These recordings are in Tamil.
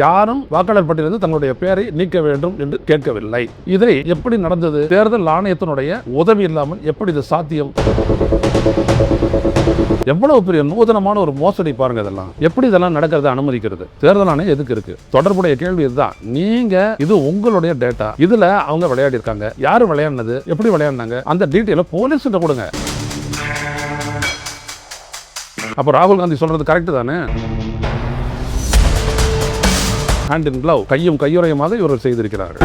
யாரும் வாக்காளர் பட்டியலிருந்து தங்களுடைய பெயரை நீக்க வேண்டும் என்று கேட்கவில்லை. இதை எப்படி நடந்தது? தேர்தல் ஆணையத்தினுடைய உதவி இல்லாமல் எப்படி இது சாத்தியம்? எவ்வளவு பெரிய நூதனமான ஒரு மோசடி பாருங்க. இதெல்லாம் எப்படி இதெல்லாம் நடக்கிறத அனுமதிக்கிறது? தேர்தல் ஆணையம் எதுக்கு இருக்கு? தொடர்புடைய கேள்வி இதுதான். நீங்க இது உங்களுடைய டேட்டா, இதுல அவங்க விளையாடி இருக்காங்க. யாரு விளையாடினது, எப்படி விளையாடினாங்க, அந்த டீட்டெயில போலீஸ் கிட்ட கொடுங்க. அப்ப ராகுல் காந்தி சொல்றது கரெக்ட் தானே? ஹேண்ட் இன் க்ளவ், கையும் கையுறையுமாக இவர்கள் செய்திருக்கிறார்கள்.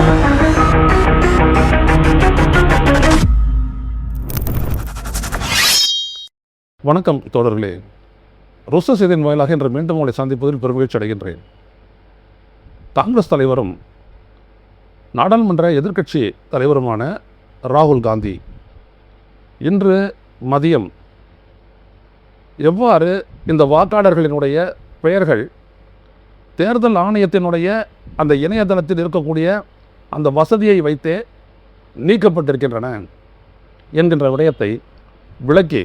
வணக்கம் தோழர்களே, ருச செய்தியின் வாயிலாக இன்று மீண்டும் உங்களை சந்திப்பதில் பெருமகிழ்ச்சி அடைகின்றேன். காங்கிரஸ் தலைவரும் நாடாளுமன்ற எதிர்க்கட்சி தலைவருமான ராகுல் காந்தி இன்று மதியம் எவ்வாறு இந்த வாக்காளர்களினுடைய பெயர்கள் தேர்தல் ஆணையத்தினுடைய அந்த இணையதளத்தில் இருக்கக்கூடிய அந்த வசதியை வைத்தே நீக்கப்பட்டிருக்கின்றன என்கின்ற விடயத்தை விளக்கி,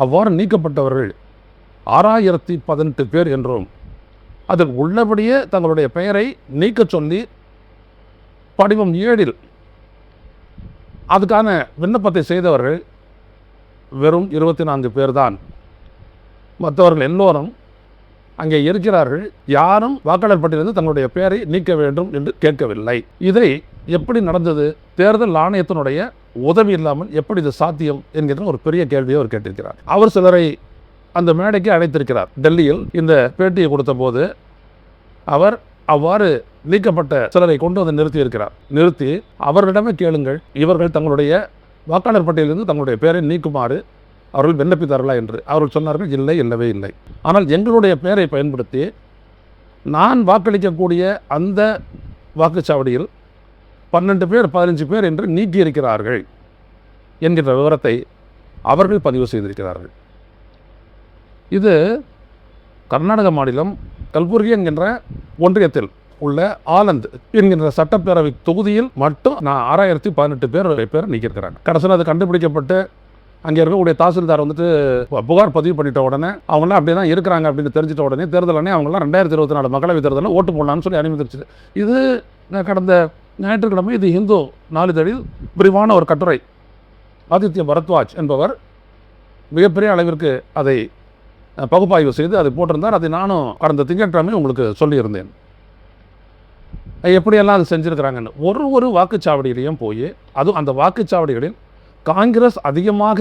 அவ்வாறு நீக்கப்பட்டவர்கள் 6018 பேர் என்றும் அதில் உள்ளபடியே தங்களுடைய பெயரை நீக்க சொல்லி படிவம் 7 அதுக்கான விண்ணப்பத்தை செய்தவர்கள் வெறும் 24 பேர் தான். மற்றவர்கள் எல்லோரும் அங்கே இருக்கிறார்கள். யாரும் வாக்காளர் பட்டியலிருந்து தங்களுடைய பெயரை நீக்க வேண்டும் என்று கேட்கவில்லை. இதை எப்படி நடந்தது? தேர்தல் ஆணையத்தினுடைய உதவி இல்லாமல் எப்படி இது சாத்தியம் என்கிற ஒரு பெரிய கேள்வியை அவர் கேட்டிருக்கிறார். அவர் சிலரை அந்த மேடைக்கு அழைத்திருக்கிறார். டெல்லியில் இந்த பேட்டியை கொடுத்த போது அவர் அவ்வாறு நீக்கப்பட்ட சிலரை கொண்டு வந்து நிறுத்தி அவர்களிடமே கேளுங்கள், இவர்கள் தங்களுடைய வாக்காளர் பட்டியலிருந்து தங்களுடைய பெயரை நீக்குமாறு அவர்கள் விண்ணப்பித்தார்களா என்று. அவர்கள் சொன்னார்கள், இல்லை, இல்லவே இல்லை. ஆனால் எங்களுடைய பெயரை பயன்படுத்தி நான் வாக்களிக்கக்கூடிய அந்த வாக்குச்சாவடியில் 12 பேர் 15 பேர் என்று நீக்கியிருக்கிறார்கள் என்கின்ற விவரத்தை அவர்கள் பதிவு செய்திருக்கிறார்கள். இது கர்நாடக மாநிலம் கல்புர்கி என்கின்ற ஒன்றியத்தில் உள்ள ஆனந்த் என்கின்ற சட்டப்பேரவை தொகுதியில் மட்டும் நான் 6018 பேர் நீக்கியிருக்கிறாங்க. கடைசியில் அது கண்டுபிடிக்கப்பட்டு அங்கே இருக்கக்கூடிய தாசில்தார் வந்துட்டு புகார் பதிவு பண்ணிட்ட உடனே அவங்களாம் அப்படி தான் இருக்கிறாங்க அப்படின்னு தெரிஞ்சிட்ட உடனே தேர்தல் ஆணையம் அவங்களாம் 2024 மக்களவைத் தேர்தலில் ஓட்டு போடலான்னு சொல்லி அனுமதிச்சிது. இது கடந்த ஞாயிற்றுக்கிழமை இது ஹிந்து நாளிதழில் விரிவான ஒரு கட்டுரை ஆதித்ய பரத்வாஜ் என்பவர் மிகப்பெரிய அளவிற்கு அதை பகுப்பாய்வு செய்து அதை போட்டிருந்தார். அதை நானும் கடந்த திங்கட்கிழமை உங்களுக்கு சொல்லியிருந்தேன் எப்படியெல்லாம் அது செஞ்சுருக்கிறாங்கன்னு. ஒரு வாக்குச்சாவடியிலையும் போய் அதுவும் அந்த வாக்குச்சாவடிகளில் காங்கிரஸ் அதிகமாக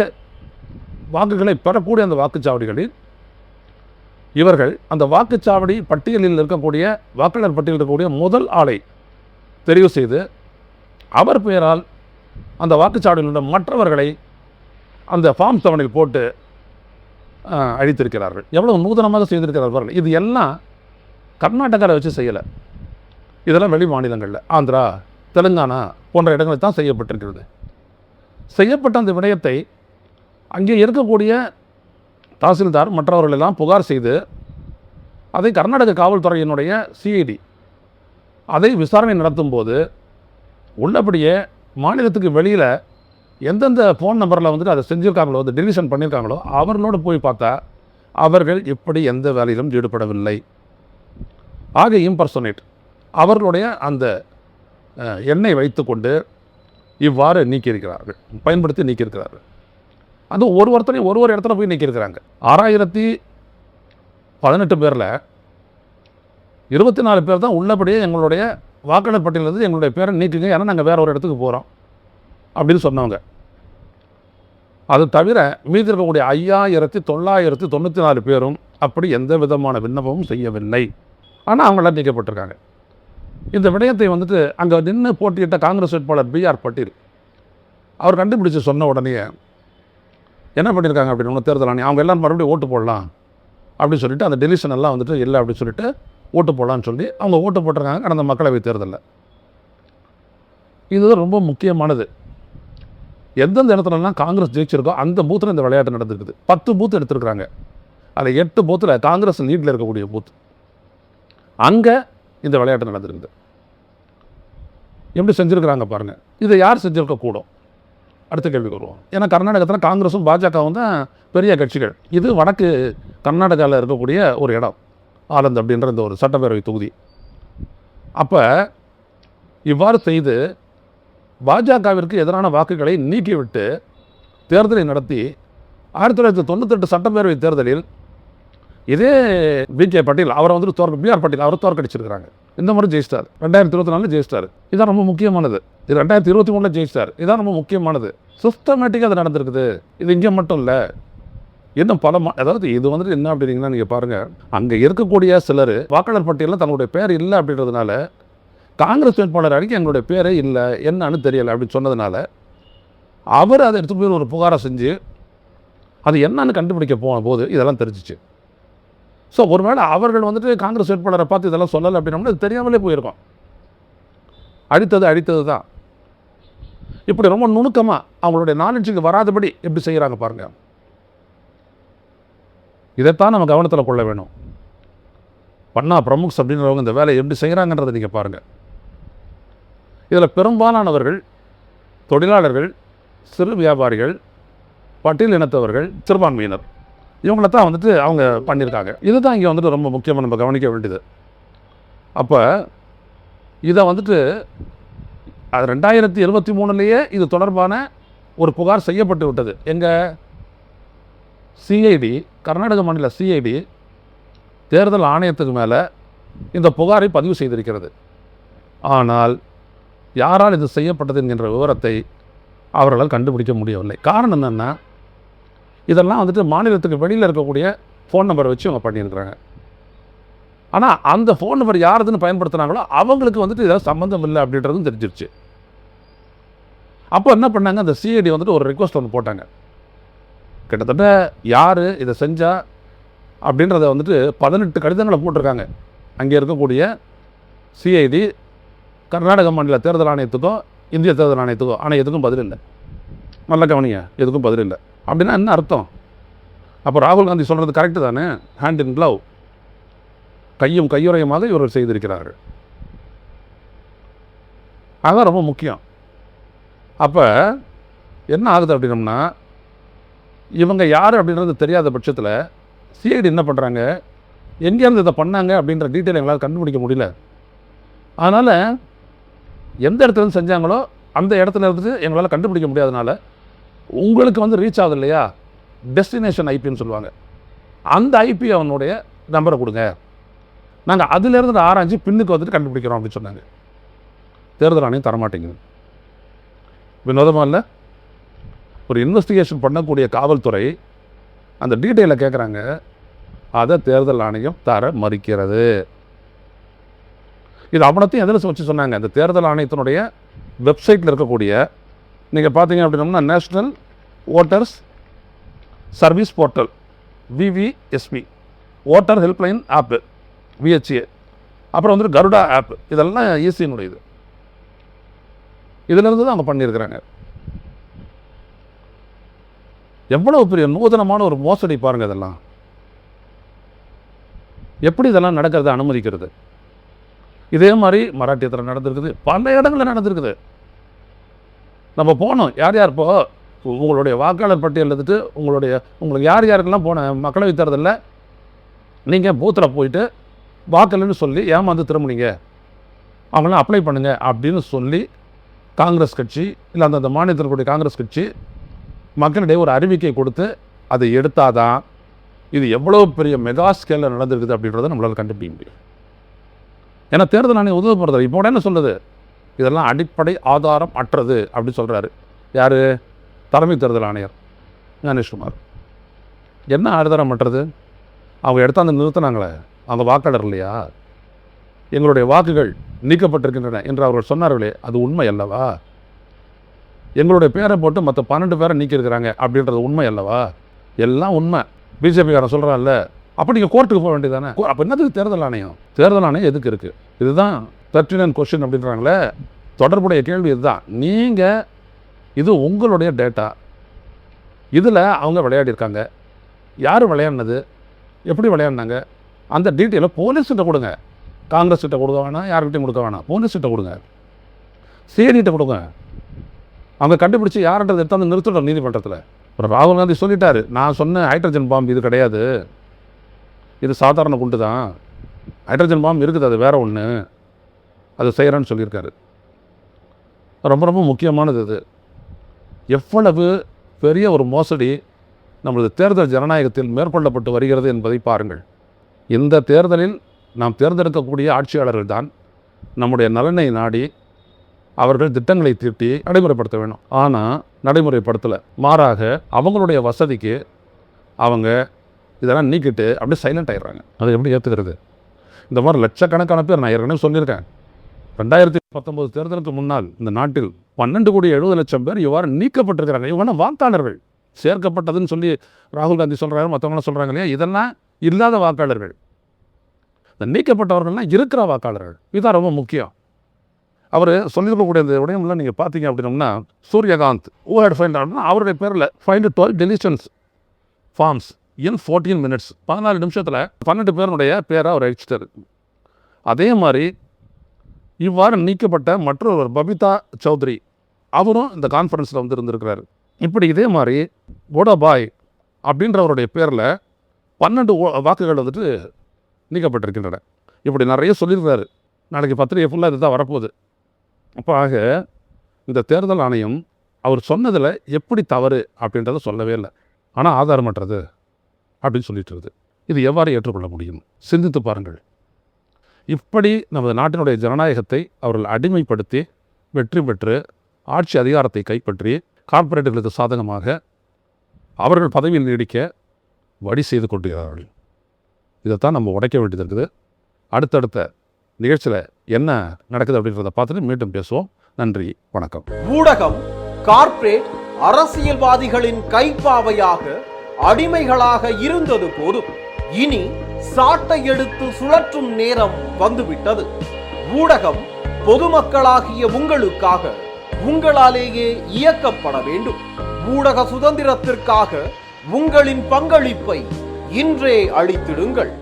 வாக்குகளை பெறக்கூடிய அந்த வாக்குச்சாவடிகளில் இவர்கள் அந்த வாக்குச்சாவடி பட்டியலில் இருக்கக்கூடிய வாக்காளர் பட்டியலில் இருக்கக்கூடிய முதல் ஆளை தெரிவு செய்து அவர் பெயரால் அந்த வாக்குச்சாவடியில் உள்ள மற்றவர்களை அந்த ஃபார்ம் 7 போட்டு அழித்திருக்கிறார்கள். எவ்வளவு நூதனமாக செய்திருக்கிறார்கள். இது எல்லாம் கர்நாடகாவில் வச்சு செய்யலை. இதெல்லாம் வெளி மாநிலங்களில் ஆந்திரா, தெலுங்கானா போன்ற இடங்களில் தான் செய்யப்பட்டிருக்கிறது. செய்யப்பட்ட அந்த விடயத்தை அங்கே இருக்கக்கூடிய தாசில்தார் மற்றவர்களெல்லாம் புகார் செய்து அதை கர்நாடக காவல்துறையினுடைய சிஐடி அதை விசாரணை நடத்தும் போது உள்ளபடியே மாநிலத்துக்கு வெளியில் எந்தெந்த ஃபோன் நம்பரில் வந்துட்டு அதை செஞ்சுருக்காங்களோ, அதை டெலிஷன் பண்ணியிருக்காங்களோ அவர்களோடு போய் பார்த்தா அவர்கள் இப்படி எந்த வேலையிலும் ஈடுபடவில்லை. ஆக இம்பர்சனேட் அவர்களுடைய அந்த எண்ணை வைத்து கொண்டு இவ்வாறு நீக்கியிருக்கிறார்கள், பயன்படுத்தி நீக்கியிருக்கிறார்கள். அது ஒருத்தரையும் ஒரு இடத்துல போய் நீக்கியிருக்கிறாங்க. 6018 பேரில் 24 பேர் தான் உள்ளபடியே எங்களுடைய வாக்காளர் பட்டியலிருந்து எங்களுடைய பேரை நீக்குங்க, ஏன்னா நாங்கள் வேற ஒரு இடத்துக்கு போகிறோம் அப்படின்னு சொன்னவங்க. அது தவிர மீதி இருக்கக்கூடிய 5994 பேரும் அப்படி எந்த விதமான விண்ணப்பமும் செய்யவில்லை. ஆனால் அவங்களாம் நீக்கப்பட்டிருக்காங்க. இந்த விடயத்தை வந்துட்டு அங்கே நின்று போட்டியிட்ட காங்கிரஸ் வேட்பாளர் BR பட்டீல் அவர் கண்டுபிடிச்சு சொன்ன உடனே என்ன பண்ணியிருக்காங்க அப்படின்னு தேர்தல் ஆணையம் அவங்க எல்லாம் மறுபடியும் ஓட்டு போடலாம் அப்படின்னு சொல்லிட்டு அந்த டெலிஷன் எல்லாம் வந்துட்டு இல்லை அப்படின்னு சொல்லிட்டு ஓட்டு போடலான்னு சொல்லி அவங்க ஓட்டு போட்டிருக்காங்க கடந்த மக்களவை தேர்தலில். இதுதான் ரொம்ப முக்கியமானது. எந்தெந்த இடத்துலலாம் காங்கிரஸ் ஜெயிச்சிருக்கோ அந்த பூத்தில் இந்த விளையாட்டு நடந்துருக்குது. 10 பூத்து எடுத்துருக்குறாங்க. அதில் 8 பூத்தில் காங்கிரஸ் லீடில் இருக்கக்கூடிய பூத், அங்கே இந்த விளையாட்டு நடந்திருக்குது. எப்படி செஞ்சுருக்கிறாங்க பாருங்கள். இதை யார் செஞ்சுருக்கக்கூடும்? அடுத்த கேள்விக்கு வருவோம். ஏன்னா கர்நாடகத்தில் காங்கிரஸும் பாஜகவும் தான் பெரிய கட்சிகள். இது வடக்கு கர்நாடகாவில் இருக்கக்கூடிய ஒரு இடம், ஆனந்த் அப்படின்ற இந்த ஒரு சட்டப்பேரவை தொகுதி. அப்போ இவ்வாறு செய்து பாஜகவிற்கு எதிரான வாக்குகளை நீக்கிவிட்டு தேர்தலை நடத்தி 1998 சட்டப்பேரவை தேர்தலில் இதே பிகே பட்டேல் அவரை வந்துட்டு பிஆர் பட்டேல் அவரை தோற்கடிச்சிருக்கிறாங்க. இந்த முறை ஜெயிச்சிட்டார். 2024 ஜெயிச்சிட்டார். இதுதான் ரொம்ப முக்கியமானது. இது 2023 ஜெயிச்சிட்டார். இதுதான் ரொம்ப முக்கியமானது. சிஸ்டமேட்டிக்காக அது நடந்திருக்குது. இது இங்கே மட்டும் இல்லை, இன்னும் பல அதாவது இது வந்துட்டு என்ன அப்படின்னா, நீங்கள் பாருங்கள், அங்கே இருக்கக்கூடிய சிலர் வாக்காளர் பட்டியலில் தங்களுடைய பேர் இல்லை அப்படின்றதுனால காங்கிரஸ் வேட்பாளர் அன்றைக்கி எங்களுடைய பேரே இல்லை, என்னன்னு தெரியலை அப்படின்னு சொன்னதுனால அவர் அதை எடுத்துகிட்டு போய் ஒரு புகாரை செஞ்சு அது என்னன்னு கண்டுபிடிக்க போன போது இதெல்லாம் தெரிஞ்சிச்சு. ஸோ ஒருவேளை அவர்கள் வந்துட்டு காங்கிரஸ் வேட்பாளரை பார்த்து இதெல்லாம் சொல்லலை அப்படின்னா இது தெரியாமலே போயிருக்கோம். அடித்தது தான். இப்படி ரொம்ப நுணுக்கமாக அவங்களுடைய நாலேஜுக்கு வராதபடி எப்படி செய்கிறாங்க பாருங்கள். இதைத்தான் நம்ம கவனத்தில் கொள்ள வேணும். பன்னா பிரமுக்ஸ் அப்படின்றவங்க இந்த வேலையை எப்படி செய்கிறாங்கன்றதை நீங்கள் பாருங்கள். இதில் பெரும்பாலானவர்கள் தொழிலாளர்கள், சிறு வியாபாரிகள், பட்டியல் இனத்தவர்கள், சிறுபான்மையினர், இவங்கள தான் வந்துட்டு அவங்க பண்ணியிருக்காங்க. இதுதான் இங்கே வந்துட்டு ரொம்ப முக்கியமாக நம்ம கவனிக்க வேண்டியது. அப்போ இதை வந்துட்டு 2023 இது தொடர்பான ஒரு புகார் செய்யப்பட்டு விட்டது. எங்கள் சிஐடி, கர்நாடக மாநில சிஐடி தேர்தல் ஆணையத்துக்கு மேலே இந்த புகாரை பதிவு செய்திருக்கிறது. ஆனால் யாரால் இது செய்யப்பட்டது என்கின்ற விவரத்தை அவர்களால் கண்டுபிடிக்க முடியவில்லை. காரணம் என்னென்னா, இதெல்லாம் வந்துட்டு மாநிலத்துக்கு வெளியில் இருக்கக்கூடிய ஃபோன் நம்பரை வச்சு அவங்க பண்ணியிருக்கிறாங்க. ஆனால் அந்த ஃபோன் நம்பர் யாருதுன்னு பயன்படுத்துனாங்களோ அவங்களுக்கு வந்துட்டு இதெல்லாம் சம்மந்தம் இல்லை அப்படின்றதும் தெரிஞ்சிருச்சு. அப்போ என்ன பண்ணாங்க, அந்த சிஐடி வந்துட்டு ஒரு ரிக்வஸ்ட் ஒன்று போட்டாங்க. கிட்டத்தட்ட யார் இதை செஞ்சா அப்படின்றத வந்துட்டு 18 கடிதங்களை போட்டிருக்காங்க. அங்கே இருக்கக்கூடிய சிஐடி கர்நாடக மாநில தேர்தல் ஆணையத்துக்கும் இந்திய தேர்தல் ஆணையத்துக்கும். ஆனால் எதுக்கும் பதில் இல்லை. நல்ல கவனிங்க, எதுக்கும் பதில் இல்லை. அப்படின்னா என்ன அர்த்தம்? அப்போ ராகுல் காந்தி சொல்கிறது கரெக்டு தானே? ஹேண்ட் இன் க்ளவ், கையும் கையுறையுமாக இவர்கள் செய்திருக்கிறார்கள். அதுதான் ரொம்ப முக்கியம். அப்போ என்ன ஆகுது அப்படின்னம்னா, இவங்க யார் அப்படின்றது தெரியாத பட்சத்தில் சிஐடி என்ன பண்ணுறாங்க, எங்கேருந்து இதை பண்ணாங்க அப்படின்ற டீட்டெயில் எங்களால் கண்டுபிடிக்க முடியல. அதனால் எந்த இடத்துலேருந்து செஞ்சாங்களோ அந்த இடத்துல இருந்து எங்களால் கண்டுபிடிக்க முடியாதனால உங்களுக்கு வந்து ரீச் ஆகுது இல்லையா, டெஸ்டினேஷன் ஐபின்னு சொல்லுவாங்க, அந்த ஐபி அவனுடைய நம்பரை கொடுங்க, நாங்கள் அதிலேருந்து ஆராய்ச்சி பின்னுக்கு வந்துட்டு கண்டுபிடிக்கிறோம் அப்படின்னு சொன்னாங்க. தேர்தல் ஆணையம் தரமாட்டேங்குது. வினோதமாக இல்லை, ஒரு இன்வெஸ்டிகேஷன் பண்ணக்கூடிய காவல்துறை அந்த டீட்டெயிலை கேட்குறாங்க, அதை தேர்தல் ஆணையம் தர மறுக்கிறது. இது அவனத்தையும் எதில் வச்சு சொன்னாங்க, இந்த தேர்தல் ஆணையத்தினுடைய வெப்சைட்டில் இருக்கக்கூடிய நீங்கள் பார்த்தீங்க அப்படின்னா national voters service portal VVSP, voter helpline app VHA, அப்புறம் வந்துட்டு கருடா ஆப், இதெல்லாம் ஈசியினுடையது. இதிலிருந்து தான் அவங்க பண்ணியிருக்கிறாங்க. எவ்வளவு பெரிய நூதனமான ஒரு மோசடி பாருங்கள். இதெல்லாம் எப்படி இதெல்லாம் நடக்கிறத அனுமதிக்கிறது? இதே மாதிரி மராட்டியத்தில் நடந்திருக்குது, பல இடங்களில் நடந்திருக்குது. நம்ம போனோம், யார் யார் இப்போ உங்களுடைய வாக்காளர் பட்டியல் எடுத்துட்டு உங்களுக்கு யார் யாருக்கெல்லாம் போன மக்களவைத் தேர்தலில் நீங்கள் பூத்தில் போயிட்டு வாக்கலன்னு சொல்லி ஏமாந்து திரும்பினீங்க, அவங்களாம் அப்ளை பண்ணுங்க அப்படின்னு சொல்லி காங்கிரஸ் கட்சி இல்லை அந்த மாநிலத்தில் இருக்கக்கூடிய காங்கிரஸ் கட்சி மக்களிடையே ஒரு அறிவிக்கை கொடுத்து அதை எடுத்தாதான் இது எவ்வளோ பெரிய மெகா ஸ்கேலில் நடந்திருக்குது அப்படின்றத நம்மளால் கண்டுபிடிக்க முடியும். ஏன்னா தேர்தல் ஆணையம் உதவப்படுறது இப்போ என்ன சொல்லுது, இதெல்லாம் அடிப்படை ஆதாரம் அற்றது அப்படின்னு சொல்கிறாரு. யார்? தலைமை தேர்தல் ஆணையர் ஞானேஷ்குமார். என்ன ஆதாரம் அற்றது? அவங்க எடுத்தாந்து நிறுத்தினாங்களே, அவங்க வாக்காளர் இல்லையா, எங்களுடைய வாக்குகள் நீக்கப்பட்டிருக்கின்றன என்று அவர்கள் சொன்னார்களே, அது உண்மை அல்லவா? எங்களுடைய பேரை போட்டு மற்ற 12 பேரை நீக்கியிருக்கிறாங்க அப்படின்றது உண்மை அல்லவா? எல்லாம் உண்மை. பிஜேபிக்காரன் சொல்கிறான்ல, அப்போ நீங்கள் கோர்ட்டுக்கு போக வேண்டியதானே? அப்போ என்னதுக்கு தேர்தல் ஆணையம்? தேர்தல் ஆணையம் எதுக்கு இருக்குது? இதுதான் 39 கொஸ்டின் அப்படின்றாங்களே, தொடர்புடைய கேள்வி இதுதான். நீங்கள் இது உங்களுடைய டேட்டா, இதில் அவங்க விளையாடிருக்காங்க, யார் விளையாடினது, எப்படி விளையாடினாங்க, அந்த டீட்டெயிலை போலீஸ்கிட்ட கொடுங்க. காங்கிரஸ் கிட்ட கொடுக்க வேணாம், யார்கிட்டையும் கொடுக்க வேணாம், போலீஸ்கிட்ட கொடுங்க, சிஐடிகிட்ட கொடுங்க. அவங்க கண்டுபிடிச்சி யார்ன்றது எடுத்தாந்து நிறுத்திட்டோம் நீதிமன்றத்தில். அப்புறம் ராகுல் காந்தி சொல்லிட்டாரு, நான் சொன்ன ஹைட்ரஜன் பாம்பு இது கிடையாது, இது சாதாரண குண்டு தான், ஹைட்ரஜன் பாம்பு இருக்குது, அது வேறு ஒன்று, அது செய்கிறேன்னு சொல்லியிருக்காரு. ரொம்ப ரொம்ப முக்கியமானது இது. எவ்வளவு பெரிய ஒரு மோசடி நமது தேர்தல் ஜனநாயகத்தில் மேற்கொள்ளப்பட்டு வருகிறது என்பதை பாருங்கள். இந்த தேர்தலில் நாம் தேர்ந்தெடுக்கக்கூடிய ஆட்சியாளர்கள் தான் நம்முடைய நலனை நாடி அவர்கள் திட்டங்களை தீட்டி நடைமுறைப்படுத்த வேணும். ஆனால் நடைமுறைப்படுத்தலை. மாறாக அவங்களுடைய வசதிக்கு அவங்க இதெல்லாம் நீக்கிட்டு அப்படியே சைலண்ட் ஆகிடுறாங்க. அதை எப்படி ஏற்றுக்கிறது? இந்த மாதிரி லட்சக்கணக்கான பேர், நான் ஏற்கனவே சொல்லியிருக்கேன், 2019 தேர்தலுக்கு முன்னால் இந்த நாட்டில் 12,70,00,000 பேர் இவ்வாறு நீக்கப்பட்டிருக்கிறாங்க. இவங்க வாக்காளர்கள் சேர்க்கப்பட்டதுன்னு சொல்லி ராகுல் காந்தி சொல்கிறாரு, மற்றவங்களாம் சொல்கிறாங்க இல்லையா, இதெல்லாம் இல்லாத வாக்காளர்கள். இந்த நீக்கப்பட்டவர்கள்லாம் இருக்கிற வாக்காளர்கள். இதுதான் ரொம்ப முக்கியம். அவர் சொல்லியிருக்கக்கூடிய இந்த விடயம்லாம் நீங்கள் பார்த்தீங்க அப்படின்னோம்னா, சூரியகாந்த் ஹேட் ஃபைண்ட் அப்படின்னா அவருடைய பேரில் ஃபைண்ட் 12 டெலிஷன்ஸ் ஃபார்ம்ஸ் இன் 14 minutes, 14 நிமிஷத்தில் 12 பேருடைய பேரை அவர் அழிச்சிட்டார். அதே மாதிரி இவ்வாறு நீக்கப்பட்ட மற்றொரு பபிதா சௌத்ரி, அவரும் இந்த கான்ஃபரன்ஸில் வந்து இருந்திருக்கிறார். இப்படி இதே மாதிரி கோடாபாய் அப்படின்றவருடைய பேரில் 12 வாக்குகள் வந்துட்டு நீக்கப்பட்டிருக்கின்றன. இப்படி நிறைய சொல்லியிருக்கிறாரு. நாளைக்கு பத்திரிகை ஃபுல்லாக இது தான் வரப்போகுது. அப்போ ஆக இந்த தேர்தல் ஆணையம் அவர் சொன்னதில் எப்படி தவறு அப்படின்றத சொல்லவே இல்லை. ஆனால் ஆதாரமற்றது அப்படின்னு சொல்லிட்டு இருக்குது. இது எவ்வாறு ஏற்றுக்கொள்ள முடியும்? சிந்தித்து பாருங்கள். இப்படி நமது நாட்டினுடைய ஜனநாயகத்தை அவர்கள் அடிமைப்படுத்தி வெற்றி பெற்று ஆட்சி அதிகாரத்தை கைப்பற்றி கார்ப்பரேட்டுகளுக்கு சாதகமாக அவர்கள் பதவியில் நீடிக்க வழி செய்து கொண்டிருக்கிறார்கள். இதைத்தான் நம்ம உடைக்க வேண்டியது இருக்குது. அடுத்தடுத்த நிகழ்ச்சியில் என்ன நடக்குது அப்படின்றத பார்த்துட்டு மீண்டும் பேசுவோம். நன்றி, வணக்கம். ஊடகம் கார்ப்பரேட் அரசியல்வாதிகளின் கைப்பாவையாக அடிமைகளாக இருந்தது போதும். இனி சாட்டை எடுத்து சுழற்றும் நேரம் வந்துவிட்டது. ஊடகம் பொதுமக்களாகிய உங்களுக்காக, உங்களாலேயே இயக்கப்பட வேண்டும். ஊடக சுதந்திரத்திற்காக உங்களின் பங்களிப்பை இன்றே அளித்திடுங்கள்.